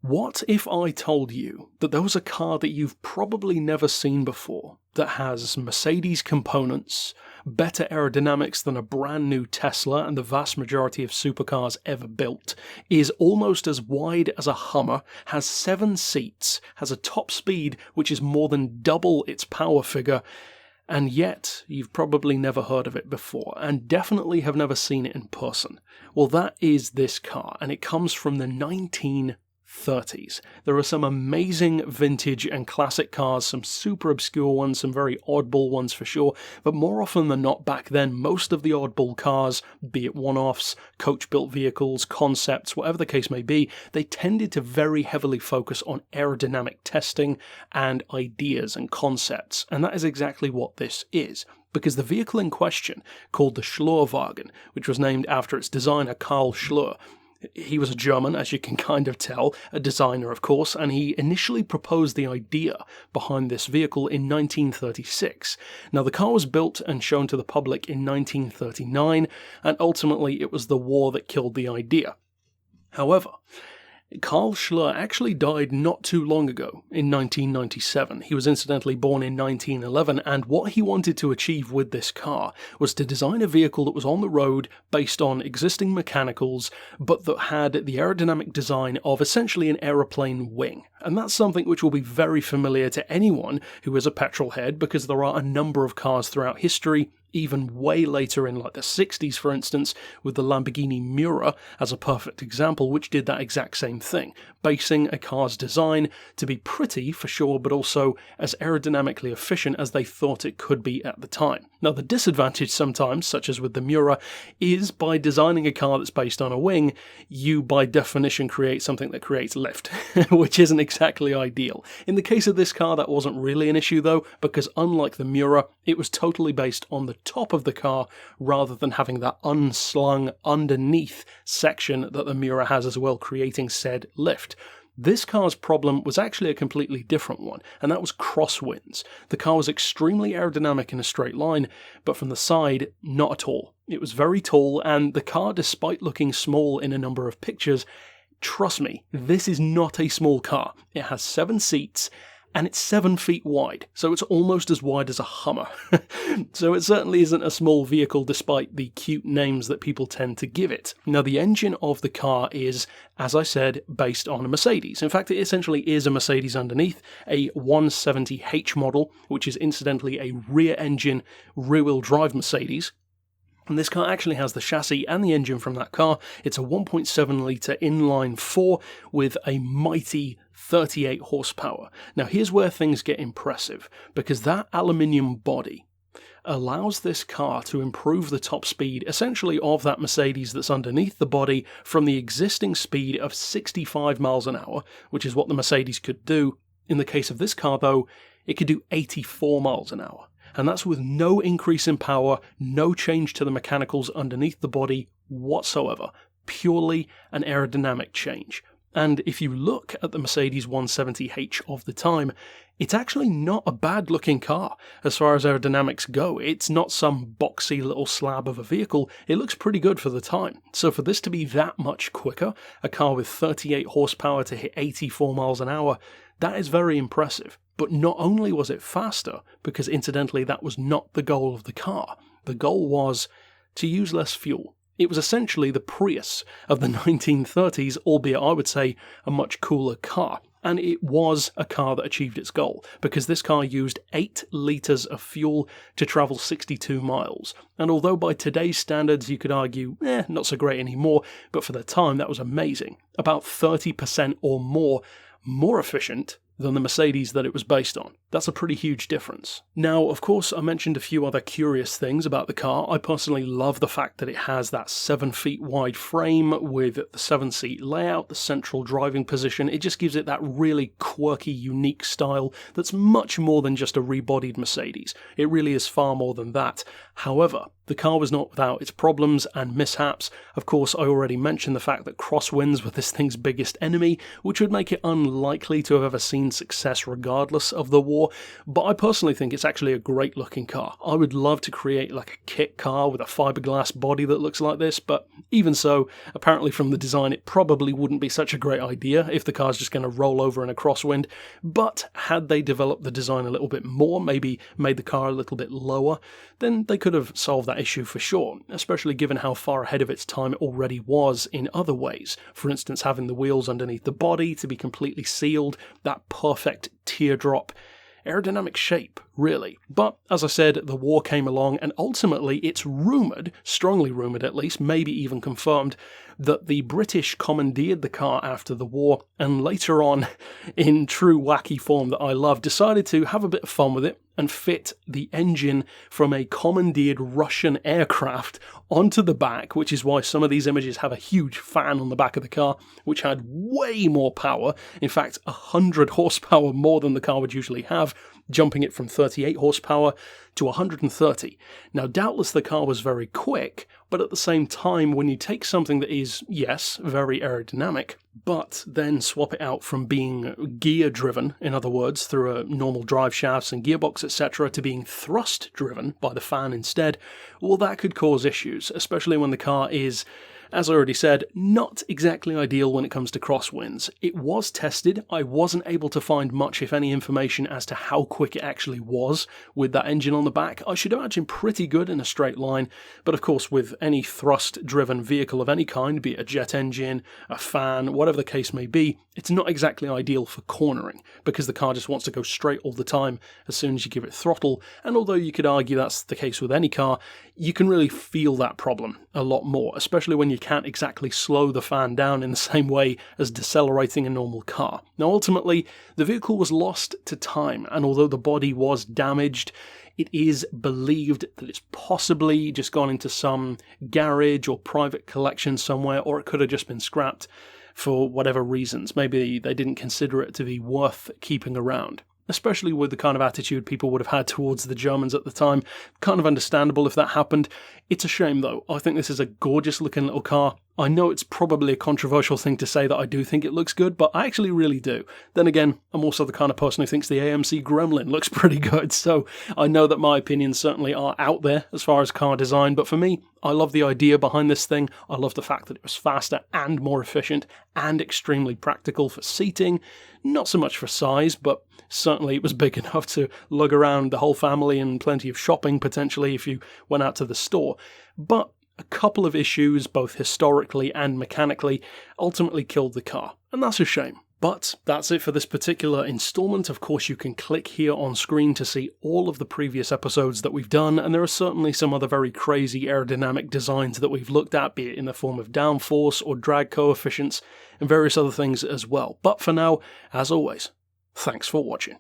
What if I told you that there was a car that you've probably never seen before that has Mercedes components, better aerodynamics than a brand new Tesla and the vast majority of supercars ever built, is almost as wide as a Hummer, has 7 seats, has a top speed which is more than double its power figure, and yet you've probably never heard of it before, and definitely have never seen it in person? Well, that is this car, and it comes from the 1930s. There are some amazing vintage and classic cars, some super obscure ones, some very oddball ones for sure, but more often than not back then, most of the oddball cars, be it one-offs, coach-built vehicles, concepts, whatever the case may be, they tended to very heavily focus on aerodynamic testing and ideas and concepts, and that is exactly what this is. Because the vehicle in question, called the Schlorwagen, which was named after its designer Karl Schlor, he was a German, as you can kind of tell, a designer of course, and he initially proposed the idea behind this vehicle in 1936. Now the car was built and shown to the public in 1939, and ultimately it was the war that killed the idea. However, Karl Schlor actually died not too long ago, in 1997. He was incidentally born in 1911, and what he wanted to achieve with this car was to design a vehicle that was on the road based on existing mechanicals, but that had the aerodynamic design of essentially an aeroplane wing. And that's something which will be very familiar to anyone who is a petrol head, because there are a number of cars throughout history, even way later in like the 60s for instance, with the Lamborghini Miura as a perfect example, which did that exact same thing, basing a car's design to be pretty for sure, but also as aerodynamically efficient as they thought it could be at the time. Now the disadvantage sometimes, such as with the Miura, is by designing a car that's based on a wing, you by definition create something that creates lift, which isn't exactly ideal. In the case of this car that wasn't really an issue though, because unlike the Miura, it was totally based on the top of the car rather than having that unslung underneath section that the Miura has as well, creating said lift. This car's problem was actually a completely different one, and that was crosswinds. The car was extremely aerodynamic in a straight line, but from the side, not at all. It was very tall, and the car, despite looking small in a number of pictures, trust me, this is not a small car. It has 7 seats, and it's 7 feet wide, so it's almost as wide as a Hummer. So it certainly isn't a small vehicle despite the cute names that people tend to give it. Now the engine of the car is, as I said, based on a Mercedes. In fact, it essentially is a Mercedes underneath, a 170H model, which is incidentally a rear engine, rear-wheel drive Mercedes. And this car actually has the chassis and the engine from that car. It's a 1.7 litre inline 4 with a mighty 38 horsepower. Now here's where things get impressive, because that aluminium body allows this car to improve the top speed essentially of that Mercedes that's underneath the body from the existing speed of 65 miles an hour, which is what the Mercedes could do. In the case of this car though, it could do 84 miles an hour. And that's with no increase in power, no change to the mechanicals underneath the body whatsoever, purely an aerodynamic change. And if you look at the Mercedes 170H of the time, it's actually not a bad looking car as far as aerodynamics go. It's not some boxy little slab of a vehicle, it looks pretty good for the time. So for this to be that much quicker, a car with 38 horsepower to hit 84 miles an hour, that is very impressive. But not only was it faster, because incidentally that was not the goal of the car, the goal was to use less fuel. It was essentially the Prius of the 1930s, albeit I would say a much cooler car. And it was a car that achieved its goal, because this car used 8 litres of fuel to travel 62 miles. And although by today's standards you could argue, not so great anymore, but for the time that was amazing. About 30% or more efficient than the Mercedes that it was based on. That's a pretty huge difference. Now, of course, I mentioned a few other curious things about the car. I personally love the fact that it has that 7 feet wide frame with the 7-seat layout, the central driving position. It just gives it that really quirky, unique style that's much more than just a rebodied Mercedes. It really is far more than that. However, the the car was not without its problems and mishaps. Of course, I already mentioned the fact that crosswinds were this thing's biggest enemy, which would make it unlikely to have ever seen success regardless of the war, but I personally think it's actually a great looking car. I would love to create like a kit car with a fiberglass body that looks like this, but even so, apparently from the design it probably wouldn't be such a great idea if the car's just going to roll over in a crosswind. But had they developed the design a little bit more, maybe made the car a little bit lower, then they could have solved that issue for sure, especially given how far ahead of its time it already was in other ways. For instance, having the wheels underneath the body to be completely sealed, that perfect teardrop aerodynamic shape, really. But, as I said, the war came along, and ultimately it's rumoured, strongly rumoured at least, maybe even confirmed, that the British commandeered the car after the war, and later on, in true wacky form that I love, decided to have a bit of fun with it and fit the engine from a commandeered Russian aircraft onto the back, which is why some of these images have a huge fan on the back of the car, which had way more power, in fact 100 horsepower more than the car would usually have, jumping it from 38 horsepower to 130. Now, doubtless the car was very quick, but at the same time, when you take something that is, yes, very aerodynamic, but then swap it out from being gear-driven, in other words, through a normal drive shafts and gearbox, etc., to being thrust-driven by the fan instead, well, that could cause issues, especially when the car is, as I already said, not exactly ideal when it comes to crosswinds. It was tested. I wasn't able to find much, if any, information as to how quick it actually was with that engine on the back. I should imagine pretty good in a straight line, but of course with any thrust-driven vehicle of any kind, be it a jet engine, a fan, whatever the case may be, it's not exactly ideal for cornering, because the car just wants to go straight all the time as soon as you give it throttle, and although you could argue that's the case with any car, you can really feel that problem a lot more, especially when you can't exactly slow the fan down in the same way as decelerating a normal car. Now ultimately, the vehicle was lost to time, and although the body was damaged, it is believed that it's possibly just gone into some garage or private collection somewhere, or it could have just been scrapped for whatever reasons. Maybe they didn't consider it to be worth keeping around, especially with the kind of attitude people would have had towards the Germans at the time. Kind of understandable if that happened. It's a shame though. I think this is a gorgeous looking little car. I know it's probably a controversial thing to say that I do think it looks good, but I actually really do. Then again, I'm also the kind of person who thinks the AMC Gremlin looks pretty good, so I know that my opinions certainly are out there as far as car design, but for me, I love the idea behind this thing. I love the fact that it was faster and more efficient and extremely practical for seating. Not so much for size, but certainly it was big enough to lug around the whole family and plenty of shopping potentially if you went out to the store. But a couple of issues, both historically and mechanically, ultimately killed the car, and that's a shame. But that's it for this particular installment. Of course, you can click here on screen to see all of the previous episodes that we've done, and there are certainly some other very crazy aerodynamic designs that we've looked at, be it in the form of downforce or drag coefficients, and various other things as well. But for now, as always, thanks for watching.